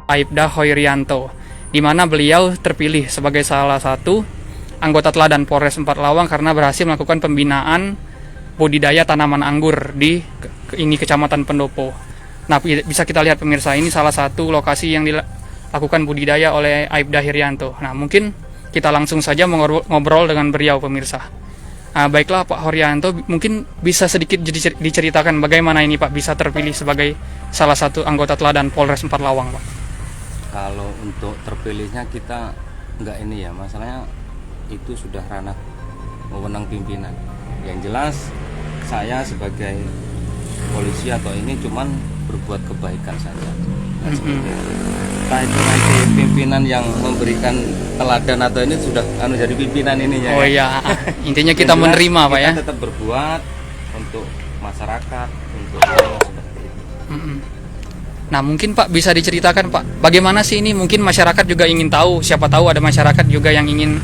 Aibda Hoirianto, di mana beliau terpilih sebagai salah satu anggota teladan Polres Empat Lawang karena berhasil melakukan pembinaan budidaya tanaman anggur di Kecamatan Pendopo. Nah, bisa kita lihat pemirsa, ini salah satu lokasi yang dilakukan budidaya oleh Aibda Hirianto. Nah, mungkin kita langsung saja ngobrol dengan beliau pemirsa. Baiklah Pak Hoirianto, mungkin bisa sedikit diceritakan bagaimana ini Pak bisa terpilih sebagai salah satu anggota teladan Polres Empat Lawang Pak. Kalau untuk terpilihnya kita nggak ini ya, masalahnya itu sudah ranah wewenang pimpinan. Yang jelas saya sebagai polisi atau ini cuman berbuat kebaikan saja. Entah itu nanti pimpinan yang memberikan teladan atau ini sudah jadi pimpinan ininya. Oh iya, intinya kita menerima Pak ya. Kita tetap berbuat untuk masyarakat, untuk seperti itu. Nah mungkin Pak bisa diceritakan Pak, bagaimana sih ini, mungkin masyarakat juga ingin tahu, siapa tahu ada masyarakat juga yang ingin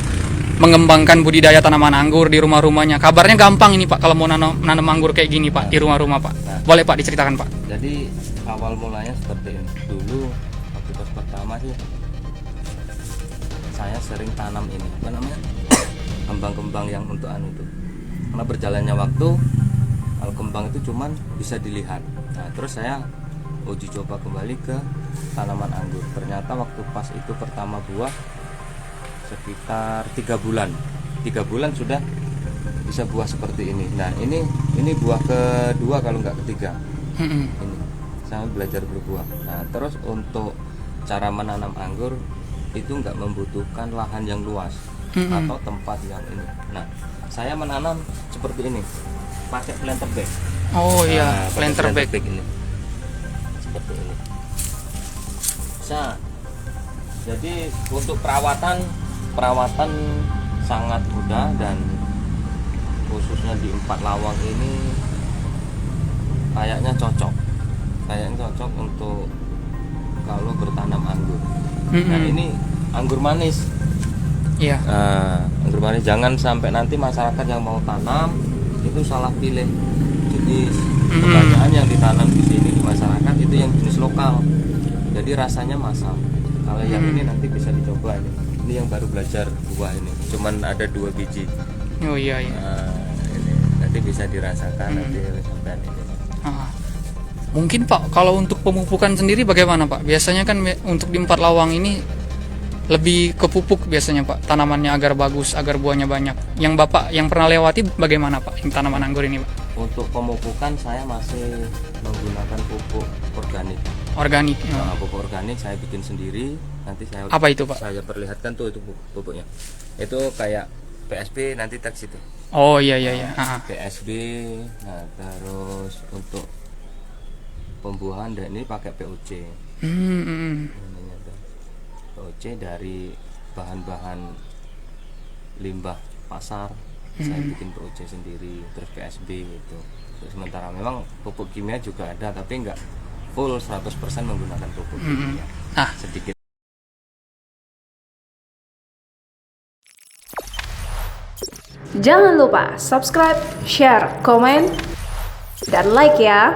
mengembangkan budidaya tanaman anggur di rumah-rumahnya. Kabarnya gampang ini Pak kalau mau nanam anggur kayak gini Pak di rumah-rumah Pak. Boleh Pak diceritakan Pak? Jadi awal mulanya seperti ini. Dulu waktu pertama sih saya sering tanam ini, apa namanya, kembang-kembang yang untuk itu. Karena berjalannya waktu, kalau kembang itu cuman bisa dilihat. Nah terus saya uji coba kembali ke tanaman anggur. Ternyata waktu pas itu pertama buah sekitar 3 bulan sudah bisa buah seperti ini. Nah ini buah kedua kalau nggak ketiga. Ini saya belajar berbuah. Nah terus untuk cara menanam anggur itu nggak membutuhkan lahan yang luas atau tempat yang ini. Nah saya menanam seperti ini pakai planter bag. Oh iya, planter bag ini seperti ini. Nah, jadi untuk perawatan sangat mudah, dan khususnya di Empat Lawang ini kayaknya cocok untuk kalau bertanam anggur. Nah ini anggur manis. Iya. Anggur manis, jangan sampai nanti masyarakat yang mau tanam itu salah pilih jenis. Kebanyakan yang ditanam di sini di masyarakat itu yang jenis lokal, jadi rasanya masam. Kalau yang ini nanti bisa dicoba ini yang baru belajar buah ini, cuman ada 2 biji. Oh iya. Ini nanti bisa dirasakan nanti sampai ini. Mungkin Pak kalau untuk pemupukan sendiri bagaimana Pak? Biasanya kan untuk di Empat Lawang ini lebih ke pupuk biasanya Pak, tanamannya agar bagus, agar buahnya banyak. Yang Bapak yang pernah lewati bagaimana Pak yang tanaman anggur ini Pak? Untuk pemupukan saya masih menggunakan pupuk organik. Nah, pupuk organik saya bikin sendiri. Nanti saya apa itu Pak? Saya perlihatkan tuh itu pupuknya. Itu kayak PSB, nanti teks itu. Oh iya. PSB. Nah terus untuk pembuahan dan ini pakai POC. POC dari bahan-bahan limbah pasar. Saya bikin POC sendiri, terus PSB gitu. Terus sementara memang pupuk kimia juga ada, tapi enggak full 100% menggunakan pupuk kimia. Sedikit. Jangan lupa subscribe, share, komen, dan like ya.